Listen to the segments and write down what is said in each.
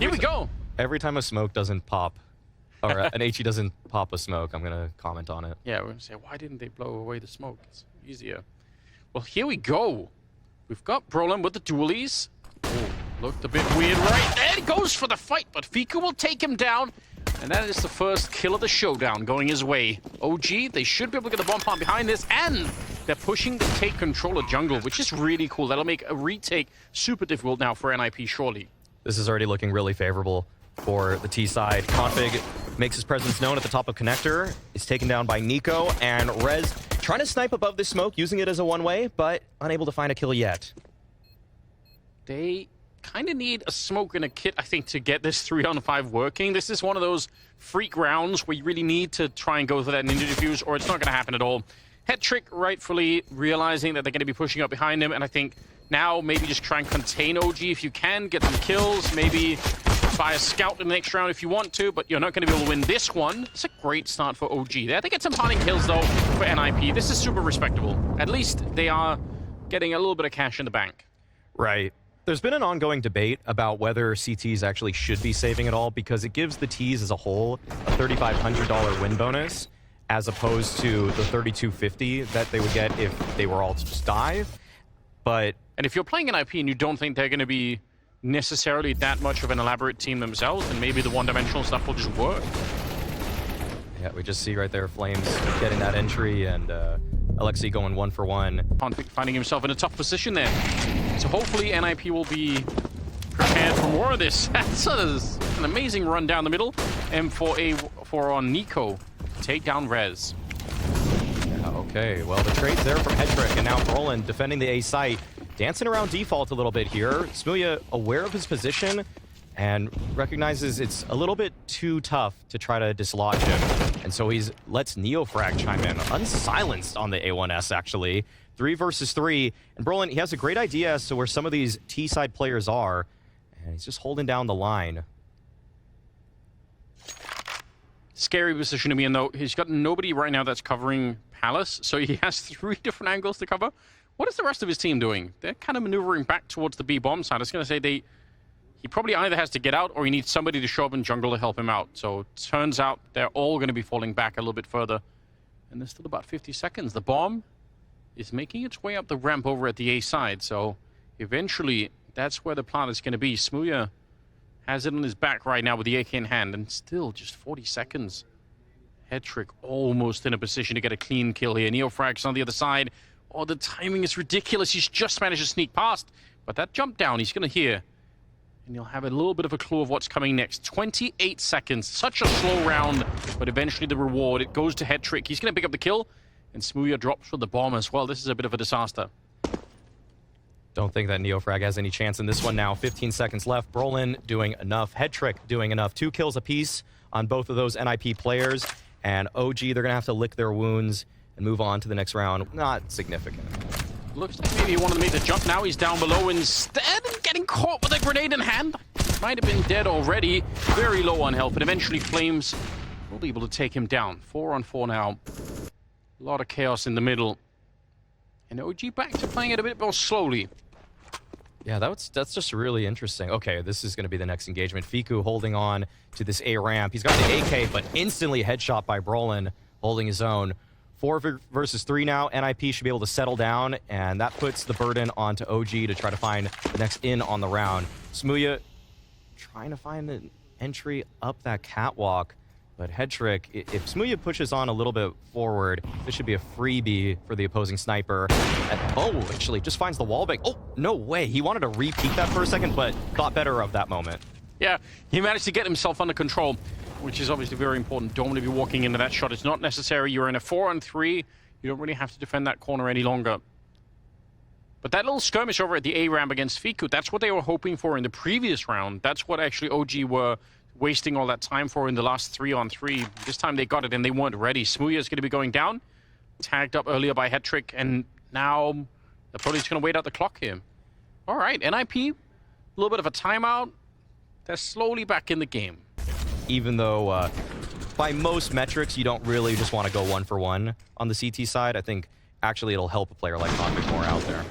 Here we go. Every time a smoke doesn't pop, or an HE doesn't pop a smoke, I'm gonna comment on it. Yeah, we're gonna say, why didn't they blow away the smoke? It's easier. Well, here we go. We've got Brolin with the dualies. Oh, looked a bit weird right there. He goes for the fight, but Fiku will take him down. And that is the first kill of the showdown going his way. OG, they should be able to get the bomb plant behind this, and they're pushing to take control of jungle, which is really cool. That'll make a retake super difficult now for NIP, surely. This is already looking really favorable for the T side. Config makes his presence known at the top of connector. Is taken down by niko, and Rez trying to snipe above this smoke, using it as a one-way, but unable to find a kill yet. They kind of need a smoke and a kit, I think, to get this 3-on-5 working. This is one of those freak rounds where you really need to try and go for that ninja defuse, or it's not going to happen at all. Headtrick rightfully realizing that they're going to be pushing up behind him, and I think now maybe just try and contain OG if you can, get some kills, maybe fire scout in the next round if you want to, but you're not going to be able to win this one. It's a great start for OG there. They get some hunting kills, though, for NIP. This is super respectable. At least they are getting a little bit of cash in the bank. Right. There's been an ongoing debate about whether CTs actually should be saving at all, because it gives the Ts as a whole a $3,500 win bonus, as opposed to the $3,250 that they would get if they were all to just dive. But and if you're playing an IP and you don't think they're going to be necessarily that much of an elaborate team themselves, then maybe the one-dimensional stuff will just work. Yeah, we just see right there Flames getting that entry, and Alexei going 1-for-1. Config finding himself in a tough position there. So hopefully NIP will be prepared for more of this. That's an amazing run down the middle. M4A4 on niko. Take down Rez. Yeah, okay, well, the trade's there from Headtrick, and now Brolin defending the A site. Dancing around default a little bit here. Smooya aware of his position and recognizes it's a little bit too tough to try to dislodge him. And so he's lets NeoFrag chime in, unsilenced on the A1S actually. 3 versus 3. And Brolin, he has a great idea as to where some of these T-side players are, and he's just holding down the line. Scary position to be in, though. He's got nobody right now that's covering Palace, so he has 3 different angles to cover. What is the rest of his team doing? They're kind of maneuvering back towards the B bomb side. I was going to say he probably either has to get out or he needs somebody to show up in jungle to help him out. So it turns out they're all going to be falling back a little bit further. And there's still about 50 seconds. The bomb is making its way up the ramp over at the A side. So eventually that's where the plant is going to be. Smooya has it on his back right now with the AK in hand. And still just 40 seconds. Headtrick almost in a position to get a clean kill here. NeoFrag's on the other side. Oh, the timing is ridiculous. He's just managed to sneak past. But that jump down, he's going to hear. And you'll have a little bit of a clue of what's coming next. 28 seconds. Such a slow round. But eventually the reward, it goes to Headtrick. He's going to pick up the kill. And Smooya drops for the bomb as well. This is a bit of a disaster. Don't think that NeoFrag has any chance in this one now. 15 seconds left. Brolin doing enough. Headtrick doing enough. 2 kills apiece on both of those NIP players. And OG, they're going to have to lick their wounds and move on to the next round. Not significant. Looks like maybe he wanted to make the jump. Now he's down below instead and getting caught with a grenade in hand. Might have been dead already. Very low on health, but eventually Flames will be able to take him down. 4-on-4 now. A lot of chaos in the middle. And OG back to playing it a bit more slowly. Yeah, that's just really interesting. Okay, this is going to be the next engagement. Fiku holding on to this A ramp. He's got the AK, but instantly headshot by Brolin, holding his own. 4 versus 3 now. NIP should be able to settle down, and that puts the burden onto OG to try to find the next in on the round. Smooya trying to find the entry up that catwalk, but Headtrick, if Smooya pushes on a little bit forward, this should be a freebie for the opposing sniper. And, oh, actually, just finds the wall break. Oh, no way. He wanted to repeat that for a second, but thought better of that moment. Yeah, he managed to get himself under control, which is obviously very important. Don't want to be walking into that shot. It's not necessary. You're in a 4-on-3. You don't really have to defend that corner any longer. But that little skirmish over at the A ramp against Fiku, that's what they were hoping for in the previous round. That's what actually OG were wasting all that time for in the last 3-on-3. This time they got it and they weren't ready. Smooya is going to be going down. Tagged up earlier by Headtrick, and now they're probably just going to wait out the clock here. All right, NIP, a little bit of a timeout. They're slowly back in the game. Even though by most metrics, you don't really just want to go 1-for-1 on the CT side, I think actually it'll help a player like Config more out there.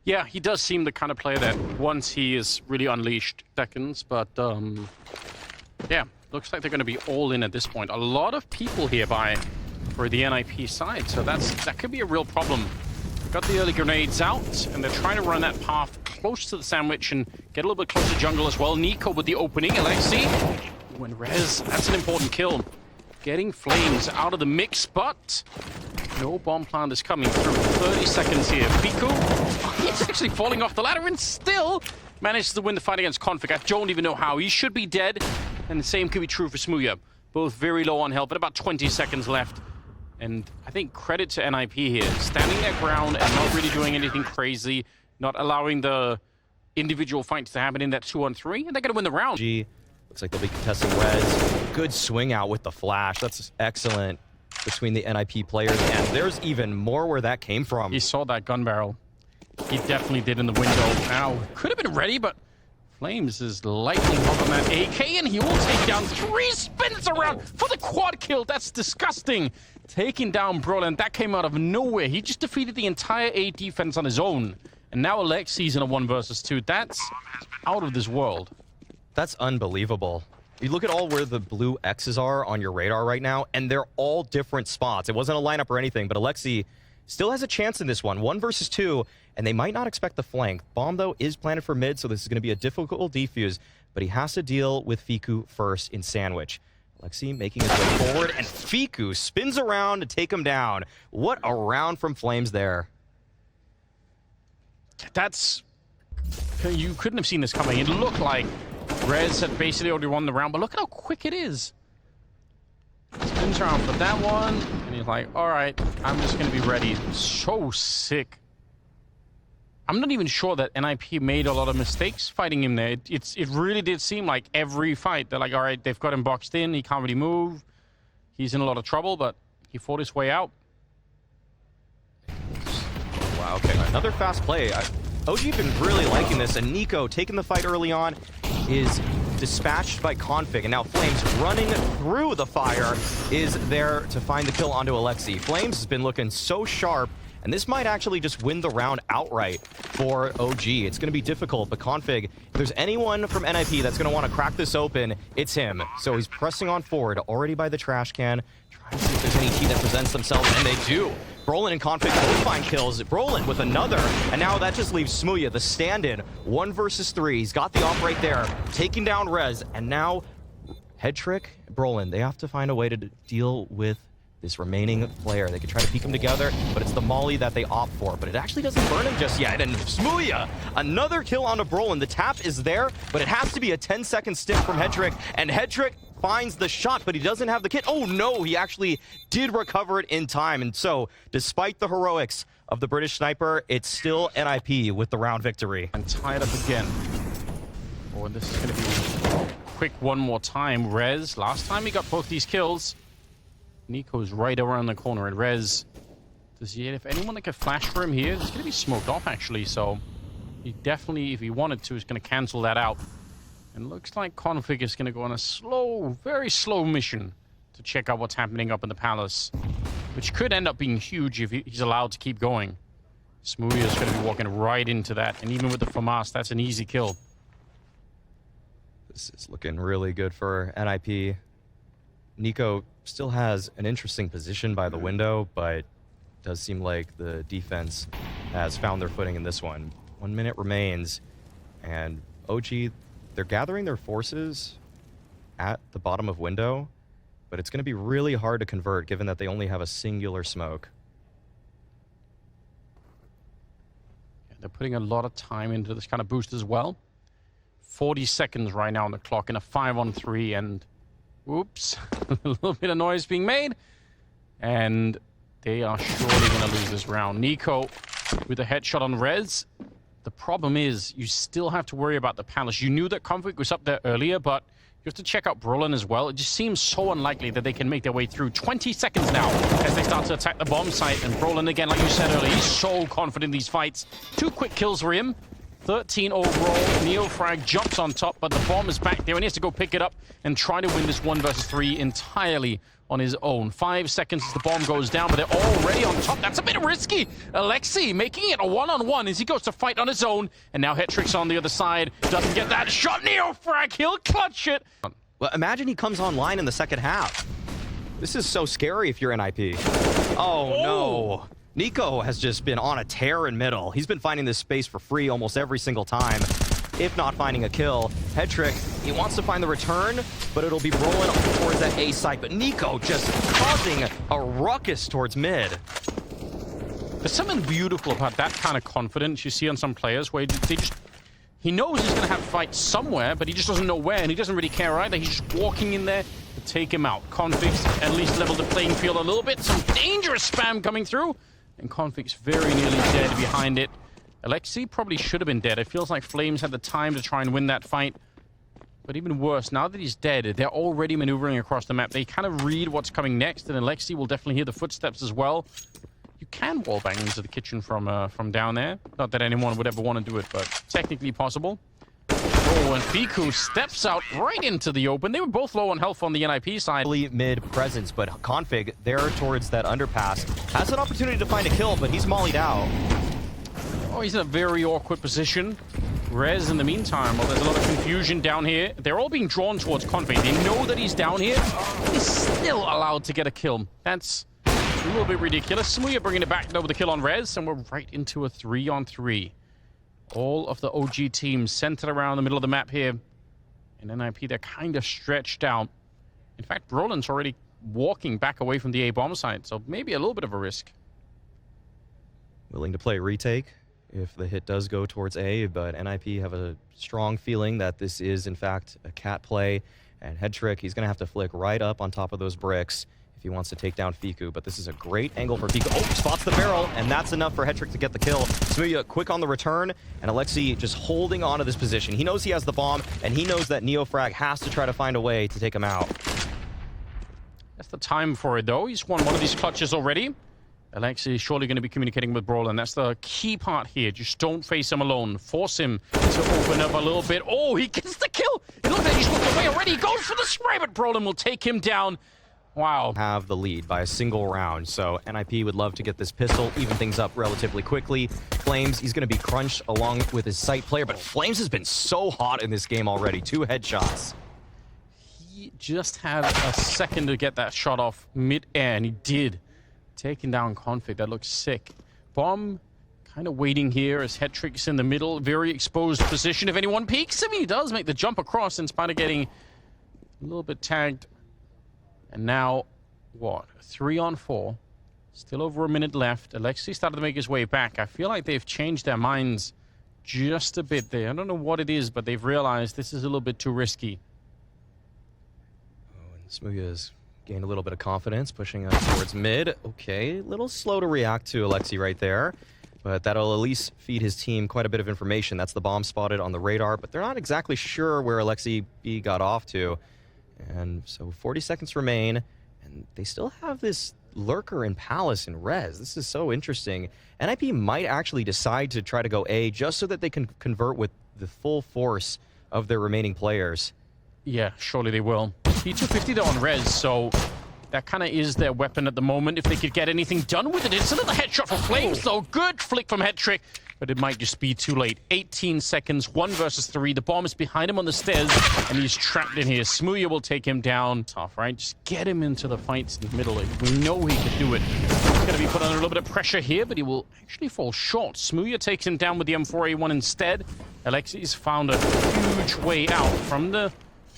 Yeah, he does seem the kind of player that once he is really unleashed, seconds, but yeah, looks like they're going to be all in at this point. A lot of people here for the NIP side, so that could be a real problem. Got the early grenades out, and they're trying to run that path close to the sandwich and get a little bit closer to jungle as well. niko with the opening, Alexi. When Rez, that's an important kill. Getting Flames out of the mix, but no bomb plant is coming through. 30 seconds here. Fiku, he's actually falling off the ladder and still manages to win the fight against Config. I don't even know how. He should be dead, and the same could be true for Smooya. Both very low on health, but about 20 seconds left. And I think credit to NIP here, standing their ground and not really doing anything crazy, not allowing the individual fights to happen in that 2-on-3, and they're going to win the round. Looks like they'll be contesting Rez. Good swing out with the flash. That's excellent between the NIP players, and there's even more where that came from. He saw that gun barrel. He definitely did in the window. Now, could have been ready, but Flames is lightning hot on that AK, and he will take down 3 spins around for the quad kill. That's disgusting. Taking down Brolin, that came out of nowhere. He just defeated the entire A defense on his own. And now Alexi's in a 1 versus 2. That's out of this world. That's unbelievable. You look at all where the blue X's are on your radar right now, and they're all different spots. It wasn't a lineup or anything, but Alexi still has a chance in this one. 1 versus 2, and they might not expect the flank. Bomb, though, is planted for mid, so this is going to be a difficult defuse, but he has to deal with Fiku first in sandwich. Alexi making his way forward, and Fiku spins around to take him down. What a round from Flames there. That's... You couldn't have seen this coming. It looked like Rez had basically already won the round, but look at how quick it is. Spins around for that one, and he's like, all right, I'm just going to be ready. So sick. I'm not even sure that NIP made a lot of mistakes fighting him there. It really did seem like every fight, they're like, all right, they've got him boxed in, he can't really move. He's in a lot of trouble, but he fought his way out. Wow, okay, another fast play. OG been really liking this, and niko taking the fight early on is dispatched by Config, and now Flames running through the fire is there to find the kill onto Alexi. Flames has been looking so sharp, and this might actually just win the round outright for OG. It's going to be difficult, but Config, if there's anyone from NIP that's going to want to crack this open, it's him. So he's pressing on forward, already by the trash can, trying to see if there's any T that presents themselves, and they do. Brolin and Config both find kills. Brolin with another, and now that just leaves Smooya, the stand-in, 1 versus 3. He's got the op right there, taking down Rez, and now Head Trick, Brolin, they have to find a way to deal with this remaining player. They could try to peek them together, but it's the molly that they opt for, but it actually doesn't burn him just yet. And Smooya, another kill onto Brolin. The tap is there, but it has to be a 10-second stick from Head Trick, and Head Trick finds the shot, but he doesn't have the kit. Oh no, he actually did recover it in time. And so, despite the heroics of the British sniper, it's still NIP with the round victory. And tied up again. Oh, and this is going to be quick one more time. Rez, last time he got both these kills. niko's right around the corner, and Rez, does he have anyone that can flash for him here? It's going to be smoked off, actually, so he definitely, if he wanted to, is going to cancel that out. And looks like Config is going to go on a slow, very slow mission to check out what's happening up in the palace, which could end up being huge if he's allowed to keep going. Smooya is going to be walking right into that, and even with the FAMAS, that's an easy kill. This is looking really good for NIP. niko still has an interesting position by the window, but it does seem like the defense has found their footing in this one. 1 minute remains, and OG, they're gathering their forces at the bottom of window, but it's going to be really hard to convert given that they only have a singular smoke. Yeah, they're putting a lot of time into this kind of boost as well. 40 seconds right now on the clock in a 5-on-3, and whoops, a little bit of noise being made, and they are surely going to lose this round. niko with a headshot on Rez. The problem is, you still have to worry about the palace. You knew that Config was up there earlier, but you have to check out Brolin as well. It just seems so unlikely that they can make their way through. 20 seconds now as they start to attack the bomb site. And Brolin, again, like you said earlier, he's so confident in these fights. 2 quick kills for him. 13 overall. NeoFrag jumps on top, but the bomb is back there and he has to go pick it up and try to win this 1 versus 3 entirely on his own. 5 seconds as the bomb goes down, but they're already on top. That's a bit risky. Alexi making it a one-on-one as he goes to fight on his own. And now Hetrick's on the other side. Doesn't get that shot. NeoFrag, he'll clutch it. Well, imagine he comes online in the second half. This is so scary if you're NIP. Oh, no. niko has just been on a tear in middle. He's been finding this space for free almost every single time, if not finding a kill. Hetrick, he wants to find the return, but it'll be rolling towards that A site. But niko just causing a ruckus towards mid. There's something beautiful about that kind of confidence you see on some players where they just... He knows he's going to have to fight somewhere, but he just doesn't know where, and he doesn't really care either. He's just walking in there to take him out. Config's at least leveled the playing field a little bit. Some dangerous spam coming through. And Config's very nearly dead behind it. Alexi probably should have been dead. It feels like Flames had the time to try and win that fight. But even worse, now that he's dead, they're already maneuvering across the map. They kind of read what's coming next, and Alexi will definitely hear the footsteps as well. You can wallbang into the kitchen from down there. Not that anyone would ever want to do it, but technically possible. Oh, and Fiku steps out right into the open. They were both low on health on the NIP side. Mid presence, but Config there towards that underpass has an opportunity to find a kill, but he's mollied out. Oh, he's in a very awkward position. Rez, in the meantime, well, there's a lot of confusion down here. They're all being drawn towards Config. They know that he's down here. He's still allowed to get a kill. That's a little bit ridiculous. Smuya bringing it back though with a kill on Rez, and we're right into a 3-on-3. All of the OG teams centered around the middle of the map here. In NIP, they're kind of stretched out. In fact, Brolin's already walking back away from the A bomb site, so maybe a little bit of a risk. Willing to play retake if the hit does go towards A, but NIP have a strong feeling that this is, in fact, a cat play. And Hetrick, he's going to have to flick right up on top of those bricks if he wants to take down Fiku, but this is a great angle for Fiku. Oh, spots the barrel, and that's enough for Hetrick to get the kill. Smuya quick on the return, and Alexi just holding on to this position. He knows he has the bomb, and he knows that NeoFrag has to try to find a way to take him out. That's the time for it, though. He's won one of these clutches already. Alexi is surely going to be communicating with Brolin. That's the key part here. Just don't face him alone. Force him to open up a little bit. Oh, he gets the kill! It looks like he's walked away already. He goes for the spray, but Brolin will take him down. Wow. Have the lead by a single round, so NIP would love to get this pistol, even things up relatively quickly. Flames, he's going to be crunched along with his sight player, but Flames has been so hot in this game already. 2 headshots. He just had a second to get that shot off mid-air, and he did. Taking down Config. That looks sick. Bomb kind of waiting here as Hetrick's in the middle. Very exposed position. If anyone peeks him, he does make the jump across in spite of getting a little bit tagged. And now, what? 3-on-4. Still over a minute left. Alexi started to make his way back. I feel like they've changed their minds just a bit there. I don't know what it is, but they've realized this is a little bit too risky. Oh, and Smuya's gained a little bit of confidence, pushing up towards mid. Okay, a little slow to react to Alexi right there, but that'll at least feed his team quite a bit of information. That's the bomb spotted on the radar, but they're not exactly sure where Alexi B got off to. And so 40 seconds remain, and they still have this lurker in Palace and Rez. This is so interesting. NIP might actually decide to try to go A just so that they can convert with the full force of their remaining players. Yeah, surely they will. P250 though on Rez, so that kind of is their weapon at the moment. If they could get anything done with it, it's another headshot for Flames though. Good flick from Hetrick, but it might just be too late. 18 seconds, 1 versus 3. The bomb is behind him on the stairs, and he's trapped in here. Smuya will take him down. Tough, right? Just get him into the fights in the middle. We know he can do it. He's going to be put under a little bit of pressure here, but he will actually fall short. Smuya takes him down with the M4A1 instead. Alexi's found a huge way out from the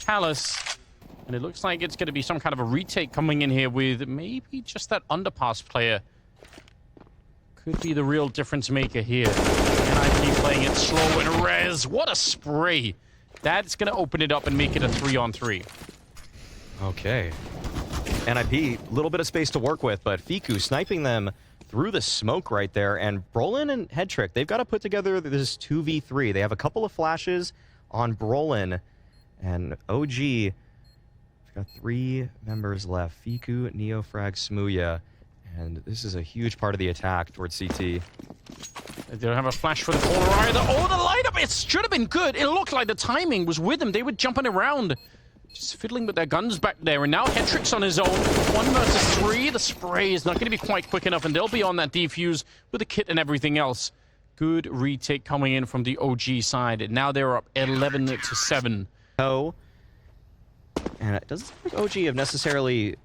Palace. And it looks like it's going to be some kind of a retake coming in here with maybe just that underpass player. Could be the real difference maker here. NIP playing it slow and Rez. What a spray. That's going to open it up and make it a 3-on-3. Okay. NIP, a little bit of space to work with, but Fiku sniping them through the smoke right there. And Brolin and Hetrick, they've got to put together this 2v3. They have a couple of flashes on Brolin. And OG, we've got 3 members left. Fiku, NeoFrag, Smuya. And this is a huge part of the attack towards CT. They don't have a flash for the corner either. Oh, the lineup! It should have been good. It looked like the timing was with them. They were jumping around, just fiddling with their guns back there. And now Hetrick's on his own. 1 versus 3. The spray is not going to be quite quick enough, and they'll be on that defuse with the kit and everything else. Good retake coming in from the OG side. And now they're up 11-7. Oh. And it doesn't seem like OG have necessarily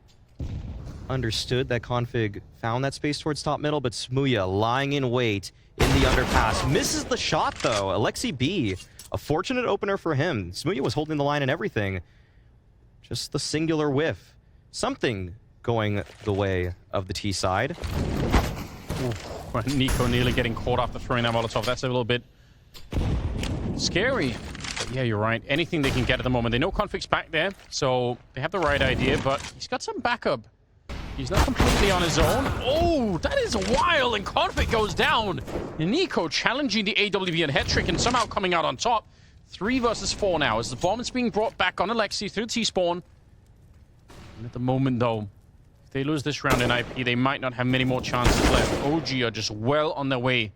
understood that config found that space towards top middle, but Smuya lying in wait in the underpass. Misses the shot, though. Alexi B, a fortunate opener for him. Smuya was holding the line and everything. Just the singular whiff. Something going the way of the T side. niko nearly getting caught after throwing that Molotov. That's a little bit scary. But yeah, you're right. Anything they can get at the moment. They know Config's back there, so they have the right idea, but he's got some backup. He's not completely on his own. Oh, that is wild, and Config goes down. niko challenging the AWB and Hetrick and somehow coming out on top. 3 versus 4 now as the bomb is being brought back on Alexi through T-spawn. And at the moment, though, if they lose this round in IP, they might not have many more chances left. OG are just well on their way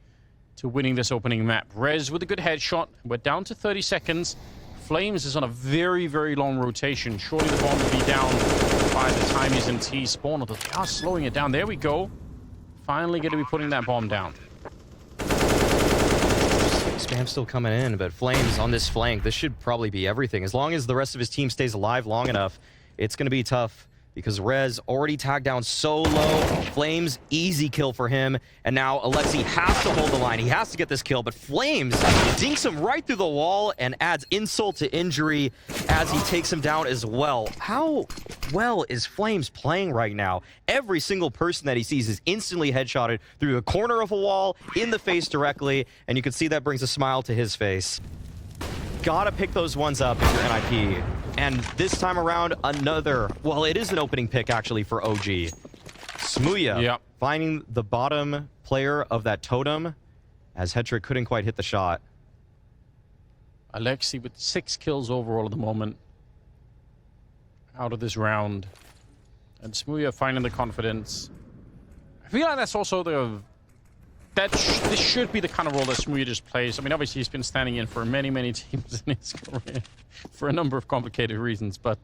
to winning this opening map. Rez with a good headshot. We're down to 30 seconds. Flames is on a very, very long rotation. Surely the bomb will be down by the time he's in T-spawn, although they are slowing it down. There we go. Finally going to be putting that bomb down. Spam still coming in, but Flames on this flank, this should probably be everything. As long as the rest of his team stays alive long enough, it's going to be tough because Rez already tagged down so low. Flames, easy kill for him. And now Alexi has to hold the line. He has to get this kill, but Flames dinks him right through the wall and adds insult to injury as he takes him down as well. How well is Flames playing right now? Every single person that he sees is instantly headshotted through the corner of a wall, in the face directly, and you can see that brings a smile to his face. Gotta pick those ones up if you're NIP. And this time around, another, well, it is an opening pick actually for OG. Smuya finding the bottom player of that totem as Hetrick couldn't quite hit the shot. Alexi with 6 kills overall at the moment out of this round. And Smuya finding the confidence. I feel like that's also the... this should be the kind of role that Smuya just plays. I mean, obviously he's been standing in for many, many teams in his career for a number of complicated reasons. But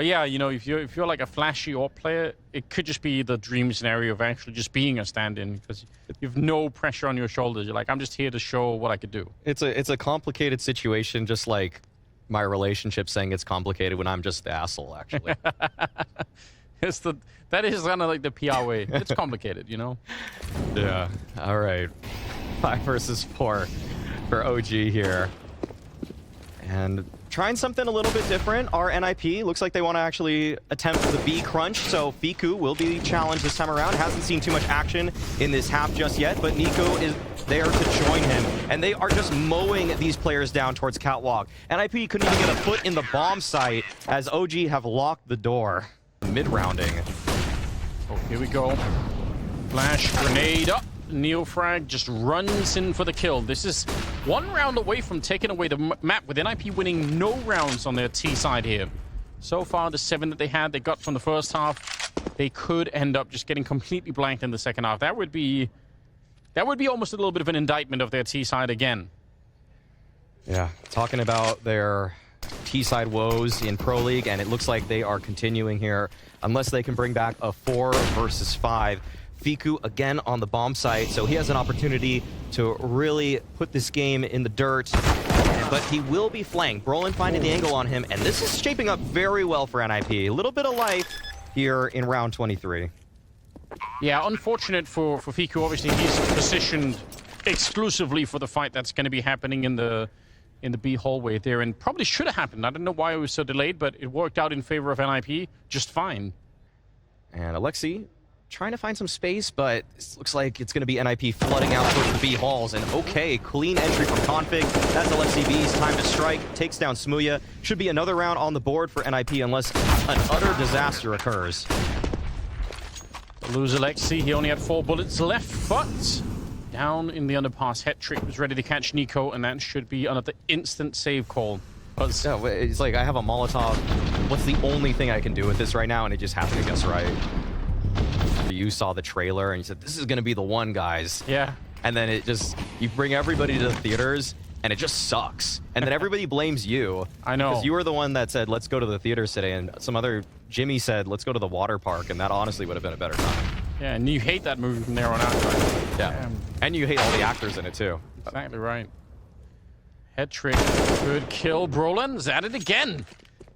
yeah, you know, if you're like a flashy AWP player, it could just be the dream scenario of actually just being a stand-in because you have no pressure on your shoulders. You're like, I'm just here to show what I could do. It's a complicated situation, just like my relationship saying it's complicated when I'm just the asshole, actually. That is kind of like the PR way. It's complicated, you know? Yeah. All right. 5 versus 4 for OG here. And trying something a little bit different. Our NIP looks like they want to actually attempt the B crunch. So Fiku will be challenged this time around. Hasn't seen too much action in this half just yet, but niko is there to join him. And they are just mowing these players down towards Catwalk. NIP couldn't even get a foot in the bomb site as OG have locked the door. Mid-rounding. Oh, here we go. Flash grenade up. Neofrag just runs in for the kill. This is 1 round away from taking away the map, with NIP winning no rounds on their T side here. So far, the 7 that they had, they got from the first half, they could end up just getting completely blanked in the second half. That would be almost a little bit of an indictment of their T side again. Yeah, talking about their T-side woes in Pro League, and it looks like they are continuing here unless they can bring back a 4 versus 5. Fiku again on the bomb site, so he has an opportunity to really put this game in the dirt, but he will be flanked. Brolin finding the angle on him, and this is shaping up very well for NIP. A little bit of life here in round 23. Yeah, unfortunate for Fiku. Obviously, he's positioned exclusively for the fight that's going to be happening in the B hallway there, and probably should have happened. I don't know why it was so delayed, but it worked out in favor of NIP just fine. And Alexi trying to find some space, but it looks like it's going to be NIP flooding out towards the B halls. And okay, clean entry from Config. That's Alexi B's time to strike. Takes down Smuya. Should be another round on the board for NIP unless an utter disaster occurs. Lose Alexi. He only had 4 bullets left, but down in the underpass, Hetrick was ready to catch niko, and that should be another instant save call. Yeah, it's like I have a Molotov. What's the only thing I can do with this right now? And it just happened to guess right. You saw the trailer and you said, this is going to be the one, guys. Yeah. and then you bring everybody to the theaters, and it just sucks. And then everybody blames you. I know. Because you were the one that said, let's go to the theaters today, and some other Jimmy said, let's go to the water park, and that honestly would have been a better time. Yeah, and you hate that movie from there on out. Yeah. And you hate all the actors in it, too. Exactly right. Head trick. Good kill. Brolin's at it again.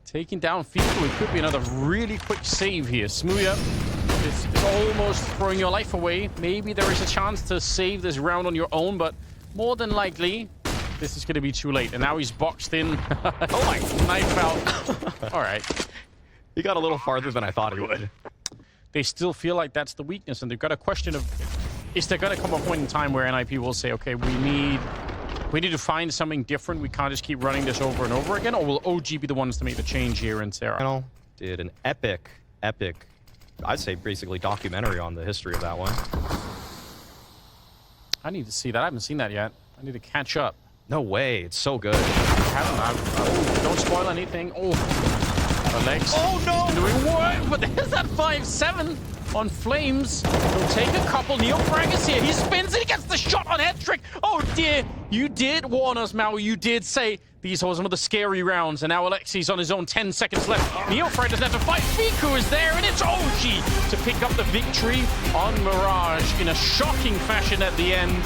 Taking down Fiku. It could be another really quick save here. Smooya is almost throwing your life away. Maybe there is a chance to save this round on your own, but more than likely, this is going to be too late. And now he's boxed in. Oh my, knife out. All right. He got a little farther than I thought he would. They still feel like that's the weakness, and they've got a question of, is there going to come a point in time where NIP will say, okay, we need to find something different. We can't just keep running this over and over again, or will OG be the ones to make the change here in Sarah? Did an epic, I'd say basically documentary on the history of that one. I need to see that. I haven't seen that yet. I need to catch up. No way. It's so good. Don't spoil anything. Oh, the legs. Oh no! Doing what? But there's that 5-7 on Flames. He'll take a couple. Neofrag is here. He spins and he gets the shot on head trick. Oh dear. You did warn us, Maui. You did say these are some of the scary rounds. And now Alexi's on his own. 10 seconds left. Neofrag doesn't have to fight. Fiku is there, and it's OG to pick up the victory on Mirage in a shocking fashion at the end.